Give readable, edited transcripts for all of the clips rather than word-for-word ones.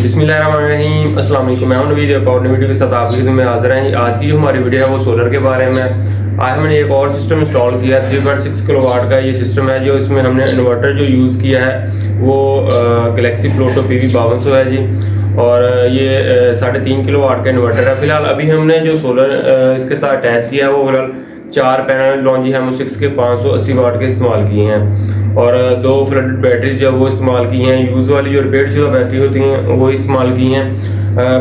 बिस्मिल्लाहिर्रहमानिर्रहीम। अस्सलाम वालेकुम। मैं हूं नवीद, एक और नई वीडियो के साथ आपकी खिदमत में हाजिर हैं। आज की जो हमारी वीडियो है वो सोलर के बारे में। आज हमने एक और सिस्टम इंस्टॉल किया है, 3.6 किलोवाट का ये सिस्टम है। जो इसमें हमने इन्वर्टर जो यूज़ किया है वो गैलेक्सी प्लूटो PV 5200 है जी, और ये 3.5 किलोवाट का इन्वर्टर है। फिलहाल अभी हमने जो सोलर इसके साथ अटैच किया है वो फिलहाल 4 पैनल लॉन्जी हेमो 6 के 580 वाट के इस्तेमाल किए हैं, और 2 फ्लडेड बैटरीज जो वो इस्तेमाल की हैं। यूज़ वाली जो रिपेयर शुदा बैटरी होती हैं वो इस्तेमाल की हैं।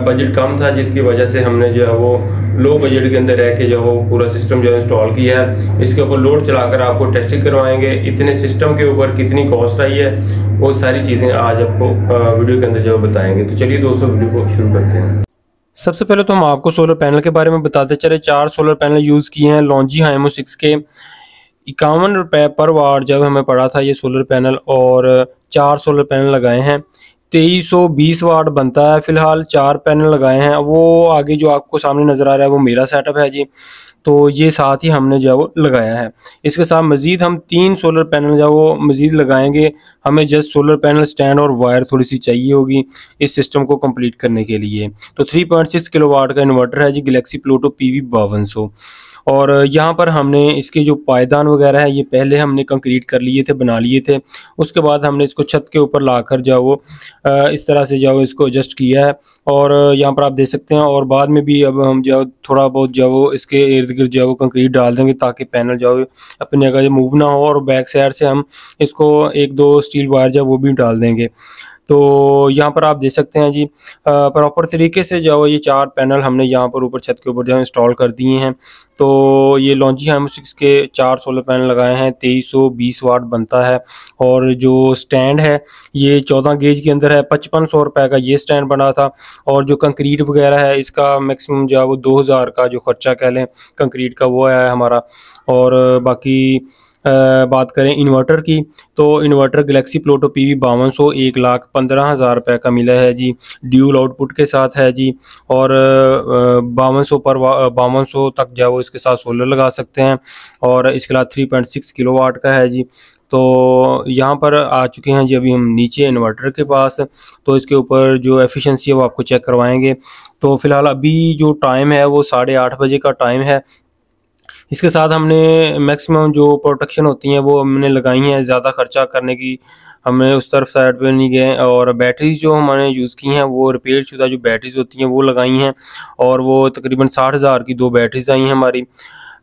बजट कम था जिसकी वजह से हमने जो है वो लो बजट के अंदर रह के जो वो पूरा सिस्टम जो इंस्टॉल किया है। इसके ऊपर लोड चलाकर आपको टेस्टिंग करवाएंगे। इतने सिस्टम के ऊपर कितनी कॉस्ट आई है वो सारी चीज़ें आज आपको वीडियो के अंदर जो बताएंगे। तो चलिए दोस्तों वीडियो को शुरू करते हैं। सबसे पहले तो हम आपको सोलर पैनल के बारे में बताते चले। 4 सोलर पैनल यूज़ किए हैं लॉन्जी हेमो 6 के। 51 रुपये पर वाट जब हमें पड़ा था ये सोलर पैनल, और 4 सोलर पैनल लगाए हैं। 2320 वाट बनता है। फिलहाल 4 पैनल लगाए हैं। वो आगे जो आपको सामने नज़र आ रहा है वो मेरा सेटअप है जी, तो ये साथ ही हमने जो है वो लगाया है। इसके साथ मज़ीद हम 3 सोलर पैनल जो वो मज़ीद लगाएंगे। हमें जस्ट सोलर पैनल स्टैंड और वायर थोड़ी सी चाहिए होगी इस सिस्टम को कंप्लीट करने के लिए। तो 3.6 किलोवाट का इन्वर्टर है जी, गैलेक्सी प्लूटो PV 5200। और यहाँ पर हमने इसके जो पायदान वगैरह है ये पहले हमने कंक्रीट कर लिए थे, बना लिए थे। उसके बाद हमने इसको छत के ऊपर लाकर जो वो इस तरह से जो इसको एडजस्ट किया है, और यहाँ पर आप देख सकते हैं। और बाद में भी अब हम जो थोड़ा बहुत जो वो इसके इर्द गिर्द जो वो कंक्रीट डाल देंगे ताकि पैनल जो अपनी जगह मूव ना हो, और बैक साइड से हम इसको 1-2 स्टील वायर जो वो भी डाल देंगे। तो यहाँ पर आप देख सकते हैं जी, प्रॉपर तरीके से जो ये 4 पैनल हमने यहाँ पर ऊपर छत के ऊपर जो इंस्टॉल कर दिए हैं। तो ये लॉन्जी हेमो 6 के 4 सोलर पैनल लगाए हैं। 2320 वाट बनता है। और जो स्टैंड है ये 14 गेज के अंदर है। 5500 रुपये का ये स्टैंड बना था। और जो कंक्रीट वगैरह है इसका मैक्सिमम जो है वो 2000 का जो खर्चा कह लें कंक्रीट का वो आया है हमारा। और बाकी बात करें इन्वर्टर की, तो इन्वर्टर गैलेक्सी प्लूटो PV 5200 1,15,000 रुपये का मिला है जी। ड्यूल आउटपुट के साथ है जी, और 5200 तक जो वो इसके साथ सोलर लगा सकते हैं। और इसके बाद 3.6 किलोवाट का है जी। तो यहाँ पर आ चुके हैं जी अभी हम नीचे इन्वर्टर के पास। तो इसके ऊपर जो एफिशिएंसी है वो आपको चेक करवाएंगे। तो फिलहाल अभी जो टाइम है वो 8:30 बजे का टाइम है। इसके साथ हमने मैक्सिमम जो प्रोटेक्शन होती हैं वो हमने लगाई हैं। ज़्यादा खर्चा करने की हमने उस तरफ साइड पे नहीं गए। और बैटरीज जो हमने यूज़ की हैं वो रिपेयर शुदा जो बैटरीज होती हैं वो लगाई हैं, और वो तकरीबन 60,000 की 2 बैटरीज आई हैं हमारी।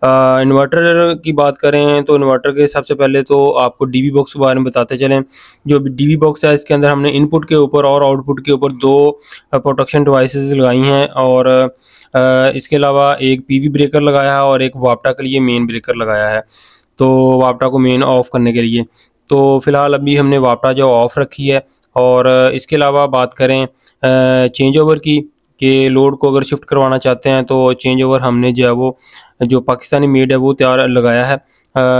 इन्वर्टर की बात करें तो इन्वर्टर के सबसे पहले तो आपको DB बॉक्स के बारे में बताते चलें। जो DB बॉक्स है इसके अंदर हमने इनपुट के ऊपर और आउटपुट के ऊपर 2 प्रोटेक्शन डिवाइसेस लगाई हैं, और इसके अलावा एक PV ब्रेकर लगाया है और एक वापटा के लिए मेन ब्रेकर लगाया है। तो वापटा को मेन ऑफ करने के लिए। तो फिलहाल अभी हमने वापटा जो ऑफ रखी है। और इसके अलावा बात करें चेंज ओवर की, कि लोड को अगर शिफ्ट करवाना चाहते हैं तो चेंज ओवर हमने जो है वो जो पाकिस्तानी मेड है वो तैयार लगाया है।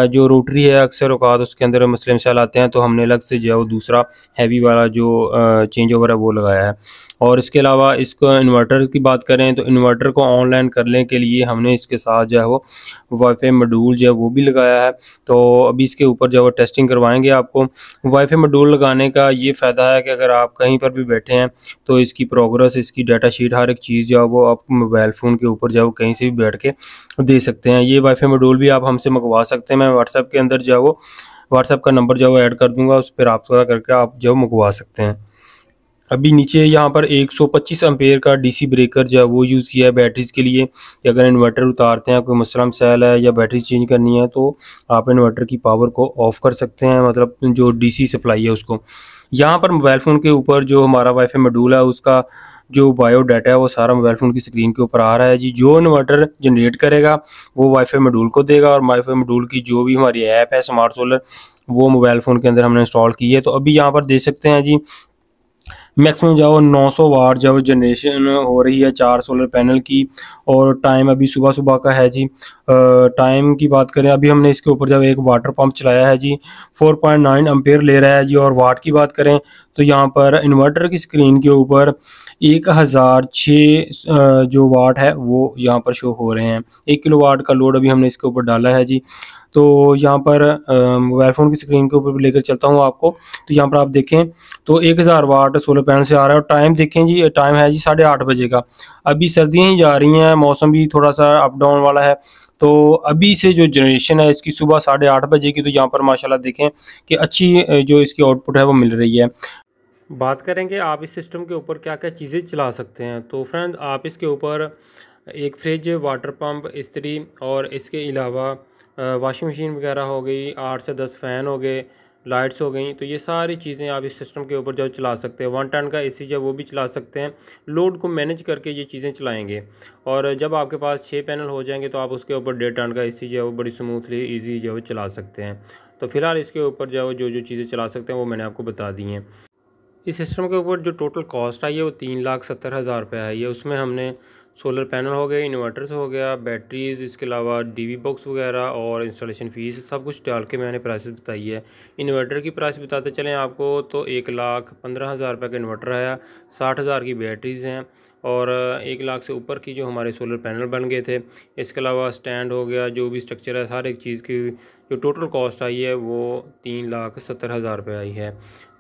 जो रोटरी है अक्सर औकात उसके अंदर मसले मसाइल आते हैं, तो हमने अलग से जो है वो दूसरा हैवी वाला जो चेंज ओवर है वो लगाया है। और इसके अलावा इसको इन्वर्टर की बात करें तो इन्वर्टर को ऑनलाइन करने के लिए हमने इसके साथ जो है वो वाईफाई मॉड्यूल जो है वो भी लगाया है। तो अभी इसके ऊपर जो है वो टेस्टिंग करवाएंगे आपको। वाईफाई मॉड्यूल लगाने का ये फ़ायदा है कि अगर आप कहीं पर भी बैठे हैं तो इसकी प्रोग्रेस, इसकी डाटा शीट, हर एक चीज़ जो है वो आप मोबाइल फ़ोन के ऊपर जो है वो कहीं से भी बैठ के दे सकते हैं। ये वाईफाई मॉड्यूल भी आप हमसे मंगवा सकते हैं। मैं व्हाट्सएप के अंदर जो है वो व्हाट्सएप का नंबर जो है वो ऐड कर दूंगा, उस पर आप पता करके आप जो मंगवा सकते हैं। अभी नीचे यहाँ पर 125 एम्पेयर का DC ब्रेकर जो है वो यूज़ किया है बैटरीज के लिए, कि अगर इन्वर्टर उतारते हैं, कोई मसला मसाइल है या बैटरी चेंज करनी है तो आप इन्वर्टर की पावर को ऑफ़ कर सकते हैं, मतलब जो DC सप्लाई है उसको। यहाँ पर मोबाइल फ़ोन के ऊपर जो हमारा वाईफाई मॉड्यूल है उसका जो बायो डाटा है वो सारा मोबाइल फ़ोन की स्क्रीन के ऊपर आ रहा है जी। जो इन्वर्टर जनरेट करेगा वो वाईफाई मॉड्यूल को देगा, और वाईफाई मॉड्यूल की जो भी हमारी ऐप है स्मार्ट सोलर वो मोबाइल फ़ोन के अंदर हमने इंस्टॉल की है। तो अभी यहाँ पर देख सकते हैं जी मैक्सिमम जो 900 वाट जो जनरेशन हो रही है 4 सोलर पैनल की। और टाइम अभी सुबह सुबह का है जी। टाइम की बात करें अभी हमने इसके ऊपर जब एक वाटर पंप चलाया है जी, 4.9 एम्पेयर ले रहा है जी। और वाट की बात करें तो यहाँ पर इन्वर्टर की स्क्रीन के ऊपर 1006 जो वाट है वो यहाँ पर शो हो रहे हैं। 1 किलोवाट का लोड अभी हमने इसके ऊपर डाला है जी। तो यहाँ पर मोबाइल फ़ोन की स्क्रीन के ऊपर भी लेकर चलता हूँ आपको। तो यहाँ पर आप देखें तो 1000 वाट सोलर पैनल से आ रहा है और टाइम देखें जी, टाइम है जी 8:30 बजे का। अभी सर्दियाँ ही जा रही हैं, मौसम भी थोड़ा-सा अप डाउन वाला है। तो अभी से जो जनरेशन है इसकी सुबह 8:30 बजे की, तो यहाँ पर माशाल्लाह देखें कि अच्छी जो इसकी आउटपुट है वो मिल रही है। बात करेंगे आप इस सिस्टम के ऊपर क्या-क्या चीज़ें चला सकते हैं। तो फ्रेंड आप इसके ऊपर एक फ्रिज, वाटर पंप, इस्त्री और इसके अलावा वॉशिंग मशीन वगैरह हो गई, 8 से 10 फ़ैन हो गए, लाइट्स हो गई, तो ये सारी चीज़ें आप इस सिस्टम के ऊपर जो चला सकते हैं। 1 टन का एसी जो है वो भी चला सकते हैं। लोड को मैनेज करके ये चीज़ें चलाएँगे और जब आपके पास 6 पैनल हो जाएँगे तो आप उसके ऊपर 1.5 टन का एसी जो है वो बड़ी स्मूथली ईज़ी जो है वो चला सकते हैं। तो फ़िलहाल इसके ऊपर जो चीज़ें चला सकते हैं वो मैंने आपको बता दी हैं। इस सिस्टम के ऊपर जो टोटल कॉस्ट आई है वो 3,70,000 रुपये आई है। उसमें हमने सोलर पैनल हो गए, इन्वर्टर्स हो गया, बैटरीज़, इसके अलावा डीवी बॉक्स वगैरह और इंस्टॉलेशन फ़ीस सब कुछ डाल के मैंने प्राइसेस बताई है। इन्वर्टर की प्राइस बताते चलें आपको तो 1,15,000 रुपये का इन्वर्टर आया, 60,000 की बैटरीज़ हैं और 1 लाख से ऊपर की जो हमारे सोलर पैनल बन गए थे। इसके अलावा स्टैंड हो गया, जो भी स्ट्रक्चर है, हर एक चीज़ की जो टोटल कॉस्ट आई है वो 3,70,000 रुपये आई है।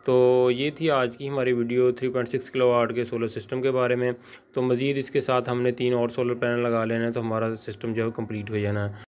तो ये थी आज की हमारी वीडियो 3.6 किलोवाट के सोलर सिस्टम के बारे में। तो मज़ीद इसके साथ हमने 3 और सोलर पैनल लगा लेना है तो हमारा सिस्टम जो है कंप्लीट हो जाना है।